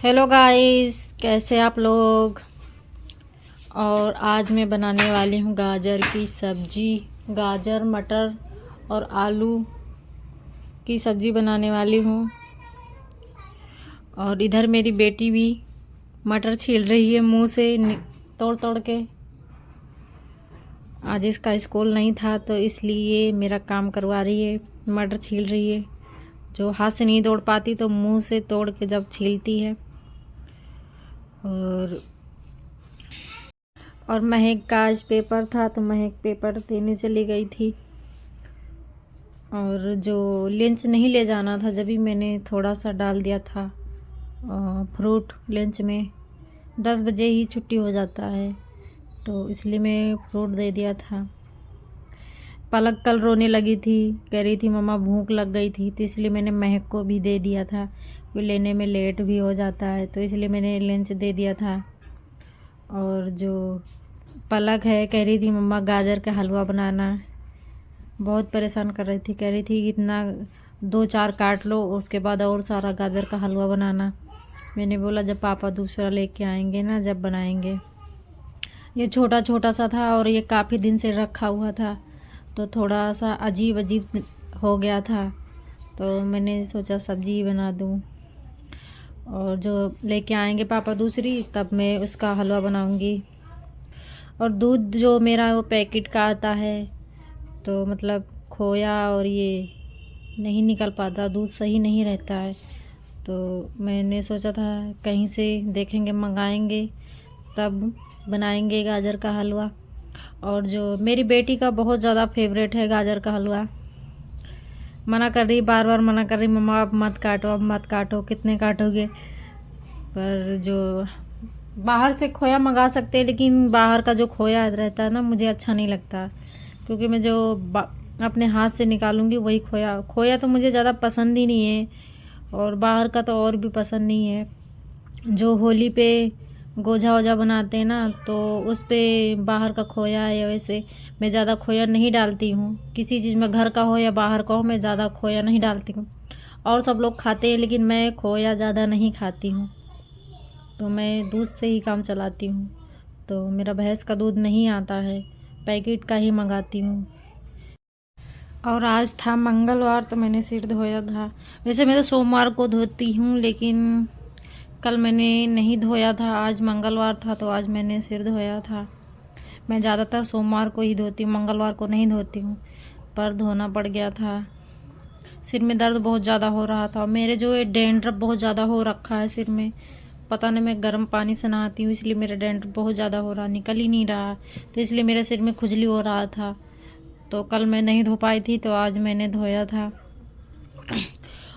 Hello guys, कैसे आप लोग। और आज मैं बनाने वाली हूँ गाजर की सब्जी। गाजर मटर और आलू की सब्जी बनाने वाली हूँ। और इधर मेरी बेटी भी मटर छील रही है मुंह से तोड़ तोड़ के। आज इसका स्कूल नहीं था तो इसलिए मेरा काम करवा रही है, मटर छील रही है। जो हाथ से नहीं तोड़ पाती तो मुंह से तोड़ के जब छीलती है। और महक का आज पेपर था तो महक पेपर देने चली गई थी। और जो लंच नहीं ले जाना था, जब भी मैंने थोड़ा सा डाल दिया था फ्रूट लंच में। 10 बजे ही छुट्टी हो जाता है तो इसलिए मैं फ्रूट दे दिया था। पलक कल रोने लगी थी, कह रही थी मम्मा भूख लग गई थी, तो इसलिए मैंने महक को भी दे दिया था। वो लेने में लेट भी हो जाता है तो इसलिए मैंने लंच दे दिया था। और जो पलक है, कह रही थी मम्मा गाजर का हलवा बनाना। बहुत परेशान कर रही थी, कह रही थी इतना 2-4 काट लो, उसके बाद और सारा गाजर का हलवा बनाना। मैंने बोला जब पापा दूसरा लेके आएंगे ना, जब बनाएंगे। ये छोटा छोटा सा था और ये काफ़ी दिन से रखा हुआ था तो थोड़ा सा अजीब अजीब हो गया था, तो मैंने सोचा सब्जी ही बना दूँ। और जो लेके आएंगे पापा दूसरी, तब मैं उसका हलवा बनाऊंगी। और दूध जो मेरा वो पैकेट का आता है तो मतलब खोया और ये नहीं निकल पाता, दूध सही नहीं रहता है। तो मैंने सोचा था कहीं से देखेंगे, मंगाएंगे, तब बनाएंगे गाजर का हलवा। और जो मेरी बेटी का बहुत ज़्यादा फेवरेट है गाजर का हलवा। मना कर रही, बार बार मना कर रही, मम्मा अब मत काटो, अब मत काटो, कितने काटोगे। पर जो बाहर से खोया मंगा सकते हैं, लेकिन बाहर का जो खोया रहता है ना, मुझे अच्छा नहीं लगता। क्योंकि मैं जो अपने हाथ से निकालूंगी वही खोया तो मुझे ज़्यादा पसंद ही नहीं है। और बाहर का तो और भी पसंद नहीं है। जो होली पे गोझा वोझा बनाते हैं ना, तो उस पे बाहर का खोया है। वैसे मैं ज़्यादा खोया नहीं डालती हूँ, किसी चीज़ में, घर का हो या बाहर का हो, मैं ज़्यादा खोया नहीं डालती हूँ। और सब लोग खाते हैं लेकिन मैं खोया ज़्यादा नहीं खाती हूँ, तो मैं दूध से ही काम चलाती हूँ। तो मेरा भैंस का दूध नहीं आता है, पैकेट का ही मंगाती हूँ। और आज था मंगलवार तो मैंने सिर धोया था। वैसे मैं तो सोमवार को धोती हूँ, लेकिन कल मैंने नहीं धोया था। आज मंगलवार था तो आज मैंने सिर धोया था। मैं ज़्यादातर सोमवार को ही धोती हूँ, मंगलवार को नहीं धोती हूँ, पर धोना पड़ गया था। सिर में दर्द बहुत ज़्यादा हो रहा था। मेरे जो ये डैंड्रफ बहुत ज़्यादा हो रखा है सिर में, पता नहीं, मैं गर्म पानी से नहाती हूँ इसलिए मेरा डैंड्रफ बहुत ज़्यादा हो रहा, निकल ही नहीं रहा। तो इसलिए मेरे सिर में खुजली हो रहा था। तो कल मैं नहीं धो पाई थी तो आज मैंने धोया था।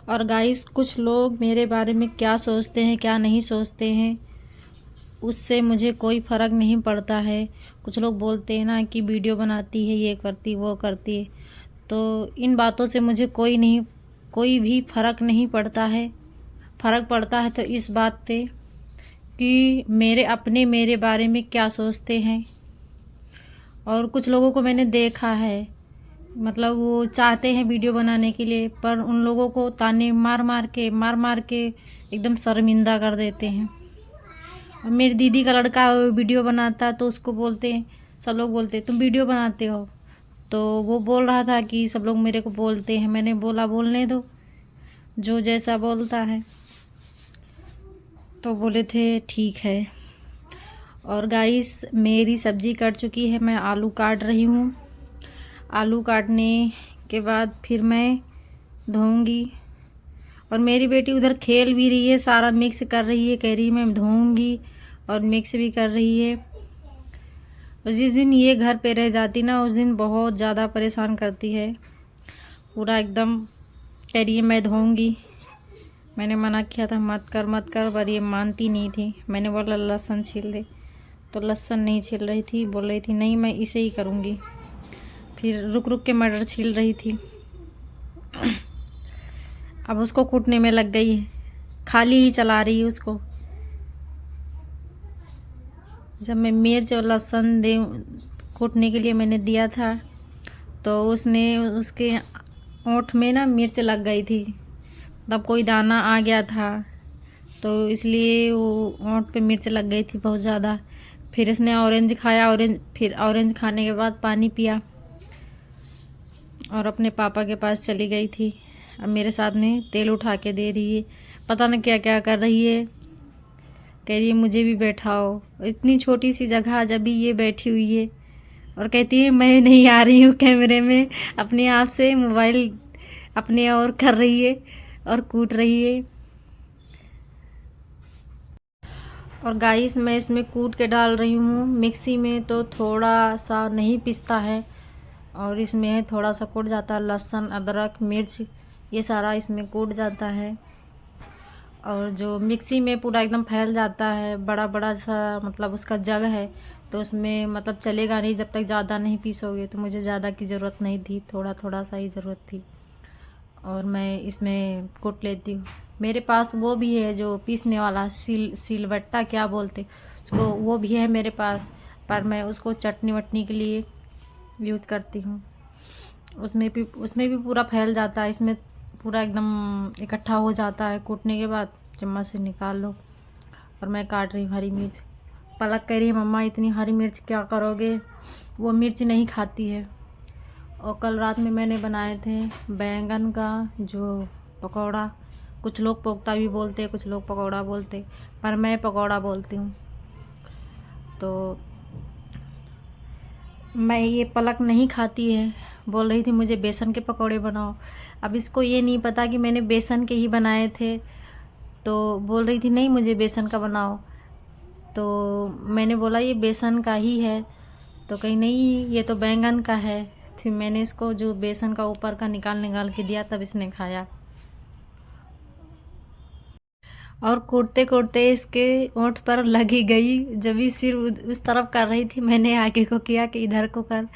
और गाइस, कुछ लोग मेरे बारे में क्या सोचते हैं क्या नहीं सोचते हैं, उससे मुझे कोई फ़र्क नहीं पड़ता है। कुछ लोग बोलते हैं ना कि वीडियो बनाती है, ये करती वो करती है, तो इन बातों से मुझे कोई भी फ़र्क नहीं पड़ता है। फ़र्क पड़ता है तो इस बात पे कि मेरे बारे में क्या सोचते हैं। और कुछ लोगों को मैंने देखा है, मतलब वो चाहते हैं वीडियो बनाने के लिए, पर उन लोगों को ताने मार मार के एकदम शर्मिंदा कर देते हैं। और मेरी दीदी का लड़का वीडियो बनाता तो उसको बोलते हैं, सब लोग बोलते तुम वीडियो बनाते हो। तो वो बोल रहा था कि सब लोग मेरे को बोलते हैं। मैंने बोला बोलने दो, जो जैसा बोलता है। तो बोले थे ठीक है। और गाइस, मेरी सब्जी कट चुकी है, मैं आलू काट रही हूँ। आलू काटने के बाद फिर मैं धोऊंगी। और मेरी बेटी उधर खेल भी रही है, सारा मिक्स कर रही है, कह रही है मैं धोऊंगी, और मिक्स भी कर रही है। जिस दिन ये घर पे रह जाती ना, उस दिन बहुत ज़्यादा परेशान करती है, पूरा एकदम कह रही है मैं धोऊंगी। मैंने मना किया था मत कर, पर ये मानती नहीं थी। मैंने बोला लहसुन छील दे, तो लहसुन नहीं छील रही थी, बोल रही थी नहीं मैं इसे ही करूँगी। फिर रुक रुक के मटर छील रही थी। अब उसको कूटने में लग गई है, खाली ही चला रही है उसको। जब मैं मिर्च और लहसुन कूटने के लिए मैंने दिया था, तो उसने उसके ओंठ में ना मिर्च लग गई थी, तब कोई दाना आ गया था, तो इसलिए वो होंठ पे मिर्च लग गई थी बहुत ज़्यादा। फिर इसने ऑरेंज खाया, फिर ऑरेंज खाने के बाद पानी पिया और अपने पापा के पास चली गई थी। अब मेरे साथ में तेल उठा के दे रही है, पता नहीं क्या क्या कर रही है। कह रही है मुझे भी बैठाओ। इतनी छोटी सी जगह जब भी ये बैठी हुई है और कहती है मैं नहीं आ रही हूँ कैमरे में। अपने आप से मोबाइल अपने और कर रही है और कूट रही है। और गाइस मैं इसमें कूट के डाल रही हूँ मिक्सी में, तो थोड़ा सा नहीं पिसता है और इसमें थोड़ा सा कूट जाता है। लहसुन, अदरक, मिर्च ये सारा इसमें कूट जाता है और जो मिक्सी में पूरा एकदम फैल जाता है। बड़ा बड़ा सा मतलब उसका जग है, तो उसमें मतलब चलेगा नहीं जब तक ज़्यादा नहीं पीसोगे। तो मुझे ज़्यादा की ज़रूरत नहीं थी, थोड़ा थोड़ा सा ही ज़रूरत थी और मैं इसमें कूट लेती हूँ। मेरे पास वो भी है जो पीसने वाला सिलबट्टा क्या बोलते उसको, वो भी है मेरे पास, पर मैं उसको चटनी वटनी के लिए यूज़ करती हूँ। उसमें भी पूरा फैल जाता है, इसमें पूरा एकदम इकट्ठा हो जाता है। कूटने के बाद चम्मच से निकाल लो। और मैं काट रही हूँ हरी मिर्च। पलक कह रही है मम्मा इतनी हरी मिर्च क्या करोगे, वो मिर्च नहीं खाती है। और कल रात में मैंने बनाए थे बैंगन का जो पकौड़ा। कुछ लोग पोक्ता भी बोलते हैं, कुछ लोग पकौड़ा बोलते, पर मैं पकौड़ा बोलती हूँ। तो मैं ये पलक नहीं खाती है, बोल रही थी मुझे बेसन के पकौड़े बनाओ। अब इसको ये नहीं पता कि मैंने बेसन के ही बनाए थे, तो बोल रही थी नहीं मुझे बेसन का बनाओ। तो मैंने बोला ये बेसन का ही है, तो कहीं नहीं ये तो बैंगन का है। फिर मैंने इसको जो बेसन का ऊपर का निकाल के दिया, तब इसने खाया। और कूटते कूटते इसके ओंठ पर लगी गई। जब भी सिर उस तरफ कर रही थी, मैंने आगे को किया कि इधर को कर।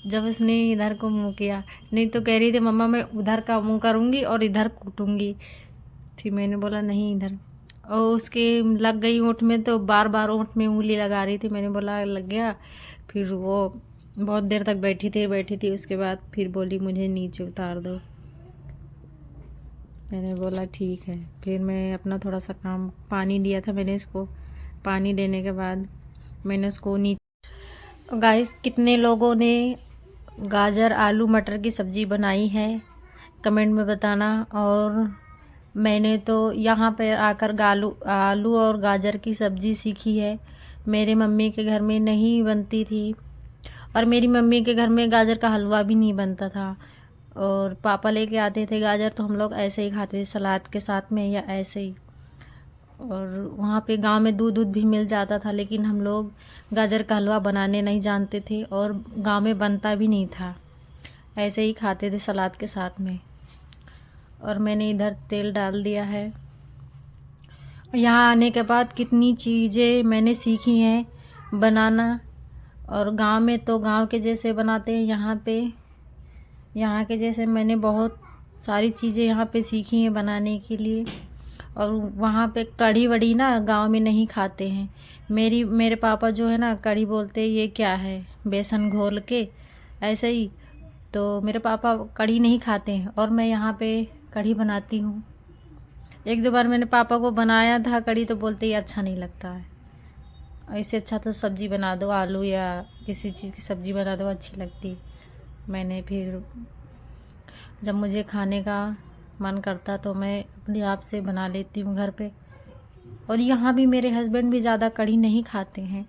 जब इसने इधर को मुंह किया, नहीं तो कह रही थी मम्मा मैं उधर का मुंह करूँगी और इधर कूटूँगी। फिर मैंने बोला नहीं इधर, और उसके लग गई ओंठ में, तो बार बार ओंठ में उंगली लगा रही थी। मैंने बोला लग गया। फिर वो बहुत देर तक बैठी थी। उसके बाद फिर बोली मुझे नीचे उतार दो। मैंने बोला ठीक है। फिर मैं अपना थोड़ा सा काम, पानी दिया था मैंने इसको, पानी देने के बाद मैंने उसको नीचे। गाइस कितने लोगों ने गाजर आलू मटर की सब्ज़ी बनाई है कमेंट में बताना। और मैंने तो यहाँ पर आकर आलू और गाजर की सब्ज़ी सीखी है। मेरे मम्मी के घर में नहीं बनती थी, और मेरी मम्मी के घर में गाजर का हलवा भी नहीं बनता था। और पापा लेके आते थे गाजर, तो हम लोग ऐसे ही खाते थे सलाद के साथ में या ऐसे ही। और वहाँ पे गांव में दूध भी मिल जाता था, लेकिन हम लोग गाजर का हलवा बनाने नहीं जानते थे और गांव में बनता भी नहीं था, ऐसे ही खाते थे सलाद के साथ में। और मैंने इधर तेल डाल दिया है। यहाँ आने के बाद कितनी चीज़ें मैंने सीखी हैं बनाना। और गांव में तो गांव के जैसे बनाते हैं, यहाँ के जैसे मैंने बहुत सारी चीज़ें यहाँ पे सीखी हैं बनाने के लिए। और वहाँ पे कढ़ी वड़ी ना गांव में नहीं खाते हैं। मेरे पापा जो है ना कढ़ी बोलते हैं ये क्या है, बेसन घोल के ऐसे ही। तो मेरे पापा कढ़ी नहीं खाते हैं और मैं यहाँ पे कढ़ी बनाती हूँ। एक दो बार मैंने पापा को बनाया था कढ़ी, तो बोलते ये अच्छा नहीं लगता है, इससे अच्छा तो सब्ज़ी बना दो, आलू या किसी चीज़ की सब्ज़ी बना दो, अच्छी लगती। मैंने फिर जब मुझे खाने का मन करता तो मैं अपने आप से बना लेती हूँ घर पे। और यहाँ भी मेरे हस्बैंड भी ज़्यादा कढ़ी नहीं खाते हैं,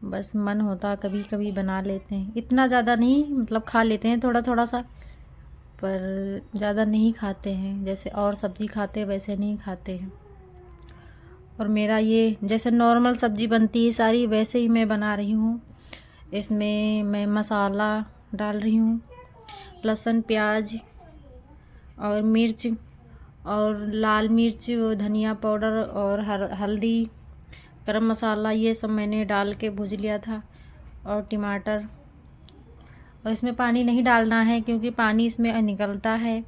बस मन होता कभी कभी बना लेते हैं। इतना ज़्यादा नहीं, मतलब खा लेते हैं थोड़ा थोड़ा सा, पर ज़्यादा नहीं खाते हैं। जैसे और सब्ज़ी खाते हैं वैसे नहीं खाते हैं। और मेरा ये जैसे नॉर्मल सब्ज़ी बनती है सारी, वैसे ही मैं बना रही हूँ। इसमें मैं मसाला डाल रही हूँ, लहसुन प्याज और मिर्च और लाल मिर्च, धनिया पाउडर और हल्दी, गरम मसाला, ये सब मैंने डाल के भूज लिया था। और टमाटर। और इसमें पानी नहीं डालना है क्योंकि पानी इसमें निकलता है,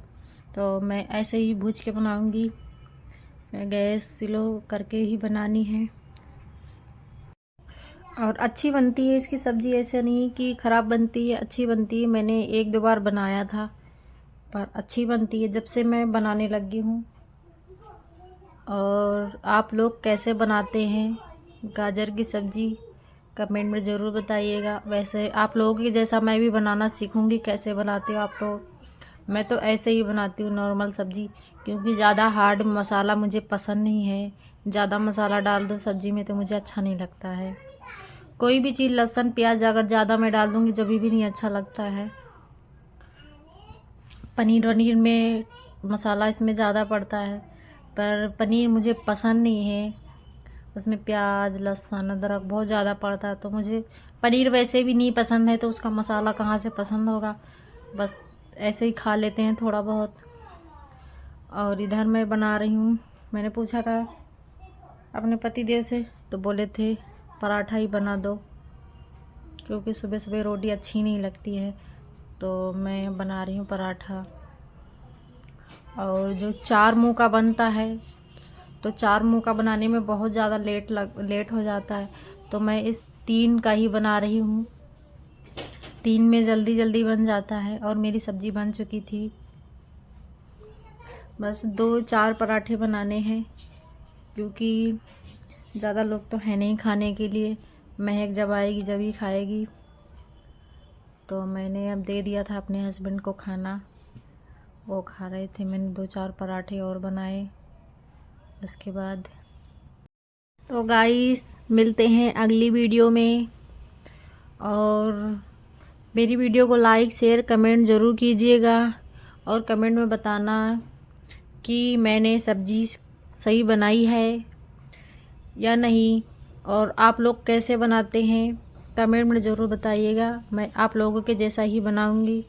तो मैं ऐसे ही भूज के बनाऊंगी। गैस स्लो करके ही बनानी है। और अच्छी बनती है इसकी सब्ज़ी, ऐसे नहीं कि ख़राब बनती है, अच्छी बनती है। मैंने एक दो बार बनाया था, पर अच्छी बनती है जब से मैं बनाने लगी हूँ। और आप लोग कैसे बनाते हैं गाजर की सब्ज़ी, कमेंट में ज़रूर बताइएगा। वैसे आप लोगों की जैसा मैं भी बनाना सीखूंगी, कैसे बनाते हो आप लोग। मैं तो ऐसे ही बनाती हूँ नॉर्मल सब्ज़ी, क्योंकि ज़्यादा हार्ड मसाला मुझे पसंद नहीं है। ज़्यादा मसाला डाल दो सब्ज़ी में तो मुझे अच्छा नहीं लगता है। कोई भी चीज़, लहसुन प्याज अगर ज़्यादा मैं डाल दूँगी जब भी नहीं अच्छा लगता है। पनीर वनीर में मसाला इसमें ज़्यादा पड़ता है, पर पनीर मुझे पसंद नहीं है। उसमें प्याज लहसुन अदरक बहुत ज़्यादा पड़ता है, तो मुझे पनीर वैसे भी नहीं पसंद है, तो उसका मसाला कहाँ से पसंद होगा। बस ऐसे ही खा लेते हैं थोड़ा बहुत। और इधर मैं बना रही हूँ, मैंने पूछा था अपने पति देव से, तो बोले थे पराठा ही बना दो, क्योंकि सुबह सुबह रोटी अच्छी नहीं लगती है। तो मैं बना रही हूँ पराठा। और जो 4 मुंह का बनता है, तो 4 मुंह का बनाने में बहुत ज़्यादा लेट हो जाता है, तो मैं इस 3 का ही बना रही हूँ। 3 में जल्दी जल्दी बन जाता है। और मेरी सब्ज़ी बन चुकी थी, बस 2-4 पराठे बनाने हैं, क्योंकि ज़्यादा लोग तो है नहीं खाने के लिए। महक जब आएगी जब ही खाएगी। तो मैंने अब दे दिया था अपने हस्बैंड को खाना, वो खा रहे थे। मैंने 2-4 पराठे और बनाए उसके बाद। तो गाइस, मिलते हैं अगली वीडियो में। और मेरी वीडियो को लाइक शेयर कमेंट ज़रूर कीजिएगा, और कमेंट में बताना कि मैंने सब्ज़ी सही बनाई है या नहीं, और आप लोग कैसे बनाते हैं कमेंट में ज़रूर बताइएगा। मैं आप लोगों के जैसा ही बनाऊंगी।